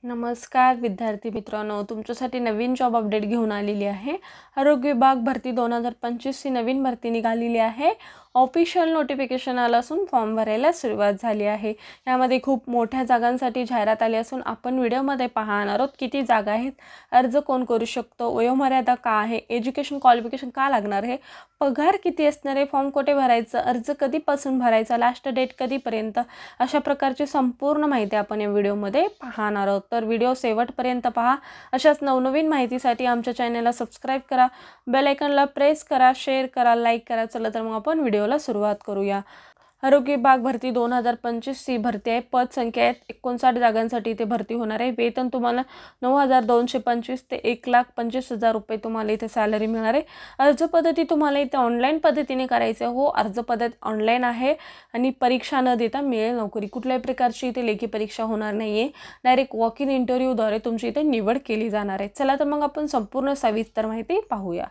नमस्कार विद्यार्थी मित्रांनो, तुमच्यासाठी नवीन जॉब अपडेट घेऊन आलेली आहे। आरोग्य विभाग भरती 2025 ची नवीन भरती निघालेली आहे। ऑफिशियल नोटिफिकेशन आलं असून फॉर्म भरायला सुरुवात झाली आहे। यामध्ये खूप मोठ्या जागांसाठी जाहिरात आली असून आपण व्हिडिओमध्ये पाहणार आहोत किती जागा आहेत, अर्ज कोण करू शकतो, वयोमर्यादा काय आहे, एज्युकेशन क्वालिफिकेशन काय लागणार आहे, पगार किती असणार आहे, फॉर्म कुठे भरायचा, अर्ज कधीपासून भरायचा, लास्ट डेट कधीपर्यंत, अशा प्रकारची संपूर्ण माहिती आपण या व्हिडिओमध्ये पाहणार आहोत। तर व्हिडिओ शेवटपर्यंत पहा। अशाच नवनवीन माहितीसाठी आमच्या चॅनलला सबस्क्राइब करा, बेल आयकॉनला प्रेस करा, शेअर करा, लाईक करा। चला तर मग आपण व्हिडिओला सुरुवात करूया। आरोग्य विभाग भरती 2025 ची भरती आहे। पद संख्या आहेत 59 जागांसाठी इथे भरती होणार आहे। वेतन तुम्हाला 9,225 ते 1,25,000 रुपये तुम्हाला इथे सॅलरी मिळणार आहे। अर्ज पद्धती तुम्हाला इथे ऑनलाईन पद्धतीने करायचे हो। अर्ज पद्धत ऑनलाईन आहे आणि परीक्षा न देता मिळेल नोकरी। कुठल्याही प्रकारची इथे लेखी परीक्षा होणार नाहीये, डायरेक्ट वॉक इन इंटरव्ह्यूद्वारे तुमची इथे निवड केली जाणार आहे। चला तर मग आपण संपूर्ण सविस्तर माहिती पाहूया।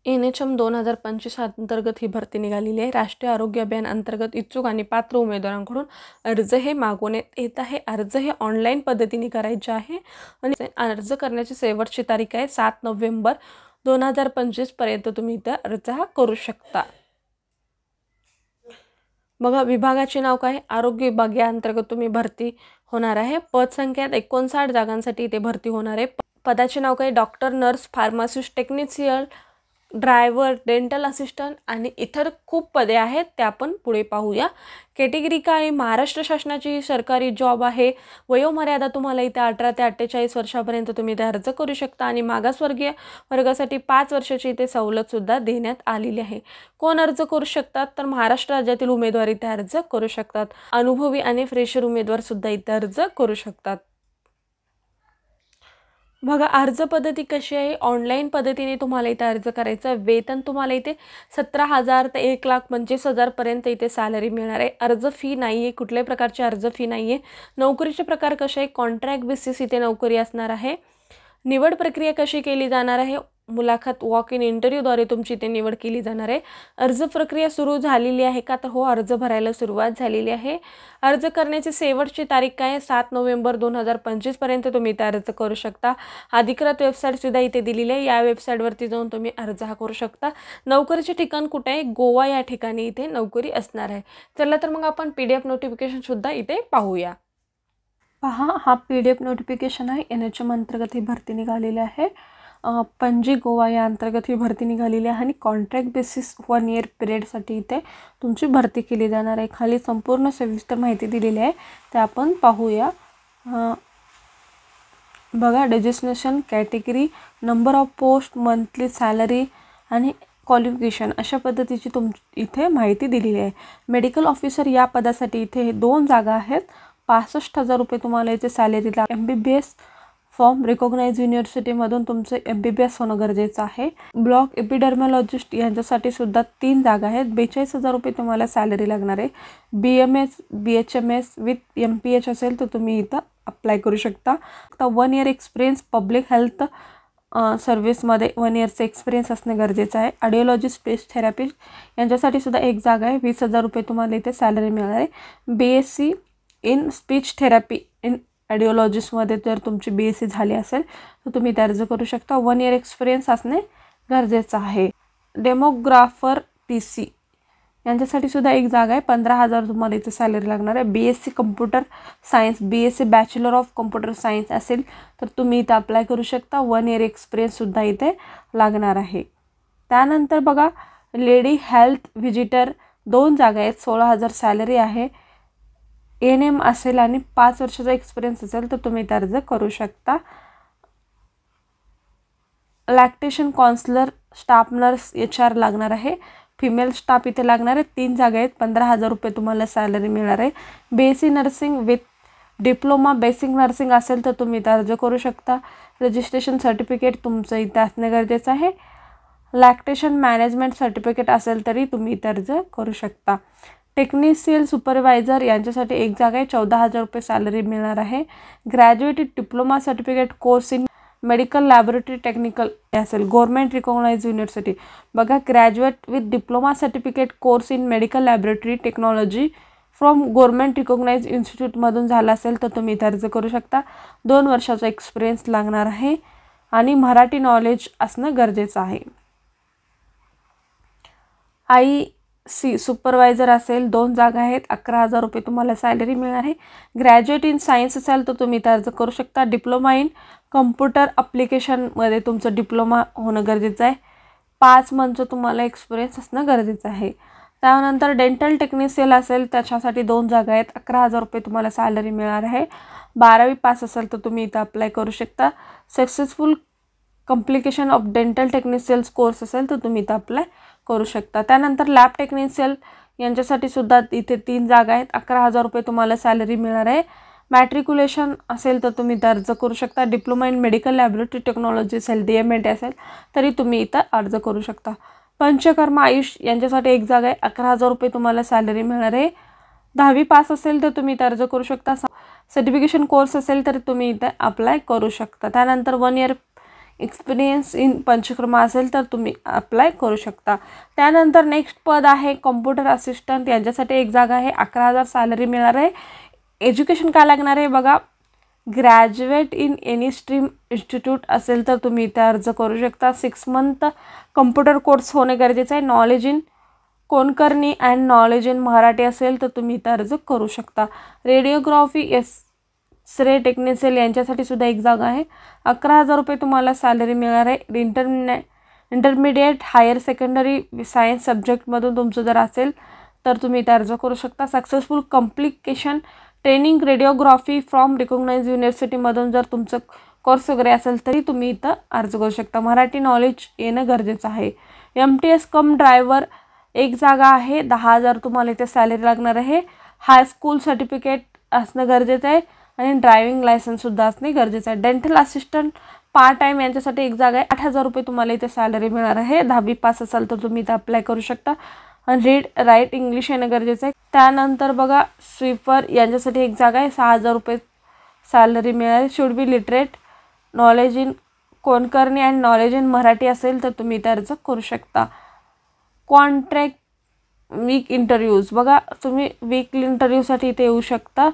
NHM 2025 अंतर्गत ही भरती निघालेली आहे। राष्ट्रीय आरोग्य अभियान अंतर्गत इच्छुक आणि पात्र उमेदवारांकडून अर्ज हे मागवण्यात येत आहे। अर्ज हे ऑनलाईन पद्धतीने करायचे आहे आणि अर्ज करण्याची शेवटची तारीख आहे 7 नोव्हेंबर 2025 पर्यंत तुम्ही इथे अर्ज करू शकता। बघा, विभागाचे नाव काय, आरोग्य विभाग या अंतर्गत तुम्ही भरती होणार आहे। पद संख्या 59 जागांसाठी इथे भरती होणार आहे। पदाचे नाव काय, doctor, nurse, pharmacist, technician, driver, dental assistant आणि इतर खूप पदे आहेत, ते आपण पुढे पाहूया। कॅटेगरी काय, महाराष्ट्र शासनाची सरकारी जॉब आहे। वयोमर्यादा तुम्हाला इथे 18 ते 48 वर्षापर्यंत तुम्ही इथे अर्ज करू शकता आणि मागासवर्गीय वर्गासाठी 5 वर्षाची इथे सवलत सुद्धा देण्यात आलेली आहे। कोण अर्ज करू शकतात, तर महाराष्ट्र राज्यातील उमेदवार इथे अर्ज करू शकतात। अनुभवी आणि फ्रेशर उमेदवार सुद्धा इथे अर्ज करू शकतात। बघा, अर्ज पद्धती कशी आहे, ऑनलाईन पद्धतीने तुम्हाला इथे अर्ज करायचा। वेतन तुम्हाला इथे 17,000 ते 1,25,000 पर्यंत इथे सॅलरी मिळणार आहे। अर्ज फी नाही आहे, कुठल्याही प्रकारची अर्ज फी नाही आहे। नोकरीचे प्रकार कसे आहे, कॉन्ट्रॅक्ट बेसिस इथे नोकरी असणार आहे। निवड प्रक्रिया कशी केली जाणार आहे, मुलाखत वॉक इन इंटरव्ह्यूद्वारे तुमची इथे निवड केली जाणार आहे। अर्ज प्रक्रिया सुरू झालेली आहे का, तर हो, अर्ज भरायला सुरुवात झालेली आहे। अर्ज करण्याची शेवटची तारीख काय आहे, 7 नोव्हेंबर 2025 पर्यंत तुम्ही इथे अर्ज करू शकता। अधिकृत वेबसाईट सुद्धा इथे दिलेली आहे, या वेबसाईटवरती जाऊन तुम्ही अर्ज करू शकता। नोकरीचे ठिकाण कुठे आहे, गोवा या ठिकाणी इथे नोकरी असणार आहे। चला तर मग आपण PDF नोटिफिकेशन सुद्धा इथे पाहूया। पहा, हा PDF नोटिफिकेशन आहे। NHM अंतर्गत ही भरती निघालेली आहे। पणजी गोवा या अंतर्गत ही भरती निघालेली आहे आणि कॉन्ट्रॅक्ट बेसिस 1 इयर पिरियडसाठी इथे तुमची भरती केली जाणार आहे। खाली संपूर्ण सविस्तर माहिती दिलेली आहे, ते आपण पाहूया। बघा, designation, category, number of post, monthly salary आणि क्वालिफिकेशन अशा पद्धतीची इथे माहिती दिलेली आहे। मेडिकल ऑफिसर या पदासाठी इथे 2 जागा आहेत। 65,000 रुपये तुम्हाला इथे सॅलरी लागेल। MBBS फॉर्म रिकॉग्नाइज युनिव्हर्सिटीमधून तुमचं MBBS होणं गरजेचं आहे। ब्लॉक एपिडर्मॉलॉजिस्ट यांच्यासाठी सुद्धा 3 जागा आहेत। 42,000 रुपये तुम्हाला सॅलरी लागणार आहे। BMS BHMS विथ MPH असेल तर तुम्ही इथं अप्लाय करू शकता। आता 1 इयर एक्सपिरियन्स पब्लिक हेल्थ सर्व्हिसमध्ये 1 इयरचा एक्सपिरियन्स असणे गरजेचं आहे। ऑडिओलॉजिस्ट, स्पीच थेरपिस्ट यांच्यासाठी सुद्धा 1 जागा आहे। 20,000 रुपये तुम्हाला इथे सॅलरी मिळणार आहे। BSc in speech therapy in ऑडिओलॉजिस्टमध्ये जर तुमची BSc झाली असेल तर तुम्ही इथे अर्ज करू शकता। 1 इयर एक्सपिरियन्स असणे गरजेचं आहे। डेमोग्राफर TC यांच्यासाठी सुद्धा 1 जागा आहे। 15,000 तुम्हाला इथे सॅलरी लागणार आहे। BSc computer science, BSc bachelor of computer science असेल तर तुम्ही इथे अप्लाय करू शकता। 1 इयर एक्सपिरियन्स सुद्धा इथे लागणार आहे। त्यानंतर बघा, लेडी हेल्थ व्हिजिटर 2 जागा आहेत। 16,000 सॅलरी आहे। NM असेल आणि 5 वर्षाचा एक्सपिरियन्स असेल तर तुम्ही इथे अर्ज करू शकता। Lactation counsellor, staff nurse, HR लागणार आहे। फिमेल स्टाफ इथे लागणार आहे। 3 जागा आहेत। 15,000 रुपये तुम्हाला सॅलरी मिळणार आहे। BSc nursing with diploma basic nursing असेल तर तुम्ही इथे अर्ज करू शकता। रजिस्ट्रेशन सर्टिफिकेट तुमचं इथे असणे गरजेचं आहे। लॅक्टेशन मॅनेजमेंट सर्टिफिकेट असेल तरी तुम्ही इथे अर्ज करू शकता। टेक्निशियल सुपरवायझर यांच्यासाठी 1 जागा आहे। 14,000 रुपये सॅलरी मिळणार आहे। Graduate diploma certificate course in medical laboratory technical असेल, गव्हर्नमेंट रिकॉग्नाइज युनिव्हर्सिटी। बघा, graduate with diploma certificate course in medical laboratory technology from government recognise इन्स्टिट्यूटमधून झाला असेल तर तुम्ही इथे अर्ज करू शकता. 2 वर्षाचा एक्सपिरियन्स लागणार आहे आणि मराठी नॉलेज असणं गरजेचं आहे. IC सुपरवायझर असेल 2 जागा आहेत. 11,000 रुपये तुम्हाला सॅलरी मिळणार आहे. ग्रॅज्युएट इन सायन्स असेल तर तुम्ही इथे अर्ज करू शकता. डिप्लोमा इन कम्प्युटर ॲप्लिकेशनमध्ये तुमचं डिप्लोमा होणं गरजेचं आहे. 5 मंथचं तुम्हाला एक्सपिरियन्स असणं गरजेचं आहे. त्यानंतर डेंटल टेक्निशियन असेल त्याच्यासाठी 2 जागा आहेत. 11,000 रुपये तुम्हाला सॅलरी मिळणार आहे. 12वी पास असेल तर तुम्ही इथं अप्लाय करू शकता. Successful complication of dental technicians course असेल तर तुम्ही इथं अप्लाय करू शकता. त्यानंतर लॅब टेक्निशियल यांच्यासाठी सुद्धा इथे 3 जागा आहेत. 11,000 रुपये तुम्हाला सॅलरी मिळणार आहे. मॅट्रिक्युलेशन असेल तर तुम्ही इथं अर्ज करू शकता. Diploma in medical laboratory technology असेल DMLT असेल तरी तुम्ही इथं अर्ज करू शकता. पंचकर्मा आयुष यांच्यासाठी 1 जागा आहे. 11,000 रुपये तुम्हाला सॅलरी मिळणार आहे. 10वी पास असेल तर तुम्ही इथं अर्ज करू शकता. सर्टिफिकेशन कोर्स असेल तर तुम्ही इथं अप्लाय करू शकता. त्यानंतर 1 इयर एक्सपिरियन्स इन पंचकर्मा असेल तर तुम्ही अप्लाय करू शकता. त्यानंतर नेक्स्ट पद आहे कॉम्प्युटर असिस्टंट यांच्यासाठी 1 जागा आहे. 11,000 सॅलरी मिळणार आहे. एज्युकेशन काय लागणार आहे बघा. Graduate in any stream institute असेल तर तुम्ही इथे अर्ज करू शकता. 6 मंथ कम्प्युटर कोर्स होणे गरजेचं आहे. Knowledge in Konkani and knowledge in Marathi असेल तर तुम्ही इथे अर्ज करू शकता. रेडिओग्राफी एक्सरे टेक्निशियल यांच्यासाठी सुद्धा 1 जागा आहे. 11,000 रुपये तुम्हाला सॅलरी मिळणार आहे. इंटरमिडिएट हायर सेकंडरी सायन्स सब्जेक्टमधून तुमचं जर असेल तर तुम्ही इथे अर्ज करू शकता. Successful complication training radiography from recognise युनिव्हर्सिटीमधून जर तुमचं कोर्स वगैरे असेल तरी तुम्ही इथं अर्ज करू शकता. मराठी नॉलेज येणं गरजेचं आहे. MTS कम ड्रायव्हर 1 जागा आहे. 10,000 तुम्हाला इथे सॅलरी लागणार आहे. हायस्कूल सर्टिफिकेट असणं गरजेचं आहे आणि ड्रायव्हिंग लायसन्ससुद्धा असणे गरजेचं आहे. डेंटल असिस्टंट पार्ट टाईम यांच्यासाठी 1 जागा आहे. 8,000 रुपये तुम्हाला इथे सॅलरी मिळणार आहे. 10वी पास असाल तर तुम्ही इथं अप्लाय करू शकता. आणि रीड राईट इंग्लिश येणं गरजेचं आहे. त्यानंतर बघा स्वीपर यांच्यासाठी 1 जागा आहे. 6,000 रुपये सॅलरी मिळाली. Should be literate knowledge in Konkani and knowledge in Marathi असेल तर तुम्ही इथे अर्ज करू शकता. कॉन्ट्रॅक्ट वीक इंटरव्ह्यूज बघा तुम्ही वीकली इंटरव्ह्यूसाठी इथे येऊ शकता.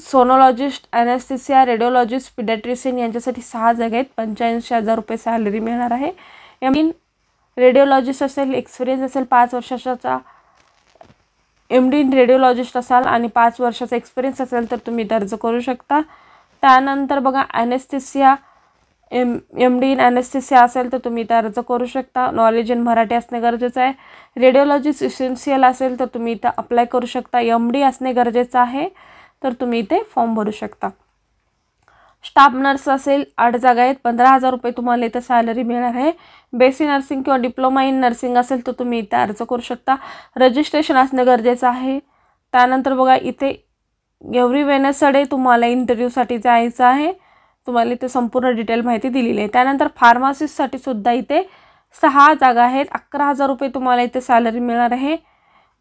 सोनोलॉजिस्ट ॲनेस्थेसिया रेडिओलॉजिस्ट पिडॅट्रिशियन यांच्यासाठी 6 जागा आहेत. 85,000 रुपये सॅलरी मिळणार आहे. रेडिओलॉजिस्ट असेल एक्सपिरियन्स असेल 5 वर्षाचा MD इन रेडिओलॉजिस्ट असाल आणि 5 वर्षाचा एक्सपिरियन्स असेल तर तुम्ही अर्ज करू शकता. त्यानंतर बघा ॲनेस्थेसिया MD इन ॲनेस्थेसिया असेल तर तुम्ही इथं अर्ज करू शकता. नॉलेज इन मराठी असणे गरजेचं आहे. रेडिओलॉजिस्ट इसेन्शियल असेल तर तुम्ही इथं अप्लाय करू शकता. MD असणे गरजेचं आहे तर तुम्ही इथे फॉर्म भरू शकता. स्टाफ नर्स असेल 8 जागा आहेत. 15,000 रुपये तुम्हाला इथं सॅलरी मिळणार आहे. बेसिक नर्सिंग किंवा डिप्लोमा इन नर्सिंग असेल तर तुम्ही इथे अर्ज करू शकता. रजिस्ट्रेशन असणं गरजेचं आहे. त्यानंतर बघा इथे एव्हरी वेनसडे तुम्हाला इंटरव्ह्यूसाठी जायचं आहे. तुम्हाला इथे संपूर्ण डिटेल माहिती दिलेली आहे. त्यानंतर फार्मासिस्टसाठी सुद्धा इथे 6 जागा आहेत. 11,000 रुपये तुम्हाला इथे सॅलरी मिळणार आहे.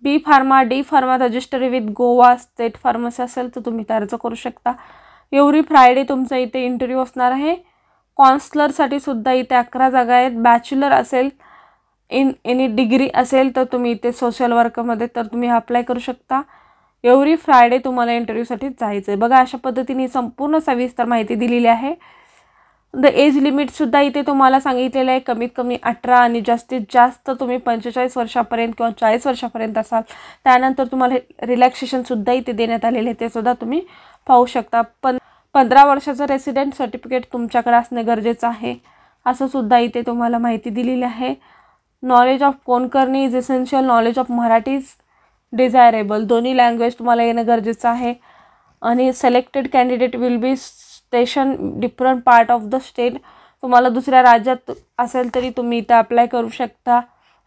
B pharma D pharma registry with Goa state pharmacy असेल तर तुम्ही इथे अर्ज करू शकता. एव्हरी फ्रायडे तुमचा इथे इंटरव्ह्यू असणार आहे. काउन्सलरसाठी सुद्धा इथे 11 जागा आहेत. बॅचलर असेल इन एनी डिग्री असेल तर तुम्ही इथे सोशल वर्कमध्ये तर तुम्ही अप्लाय करू शकता. एव्हरी फ्रायडे तुम्हाला इंटरव्ह्यूसाठी जायचं आहे. बघा अशा पद्धतीने संपूर्ण सविस्तर माहिती दिलेली आहे. द एज लिमिटसुद्धा इथे तुम्हाला सांगितलेलं आहे. कमीत कमी 18 आणि जास्तीत जास्त तुम्ही 45 वर्षापर्यंत किंवा 40 वर्षापर्यंत असाल. त्यानंतर तुम्हाला रिलॅक्सेशनसुद्धा इथे देण्यात आलेले आहे. ते सुद्धा तुम्ही पाहू शकता. 15 वर्षाचं रेसिडेंट सर्टिफिकेट तुमच्याकडे असणे गरजेचं आहे असं सुद्धा इथे तुम्हाला माहिती दिलेली आहे. Knowledge of Konkani is essential. Knowledge of Marathi is desirable. दोन्ही लँग्वेज तुम्हाला येणं गरजेचं आहे. आणि selected candidate will be station different part of the state. तुम्हाला दुसऱ्या राज्यात असेल तरी तुम्ही इथं अप्लाय करू शकता.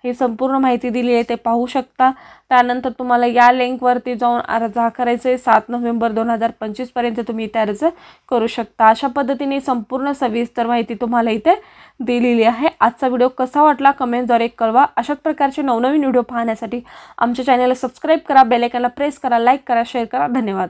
ही संपूर्ण माहिती दिली आहे ते पाहू शकता. त्यानंतर तुम्हाला या लिंकवरती जाऊन अर्ज करायचं आहे. 7 नोव्हेंबर 2025 पर्यंत तुम्ही इथे अर्ज करू शकता. अशा पद्धतीने संपूर्ण सविस्तर माहिती तुम्हाला इथे दिलेली आहे. आजचा व्हिडिओ कसा वाटला कमेंटद्वारे कळवा. अशाच प्रकारचे नवनवीन व्हिडिओ पाहण्यासाठी आमच्या चॅनलला सबस्क्राईब करा, बेल आयकॉनला प्रेस करा, लाईक करा, शेअर करा. धन्यवाद.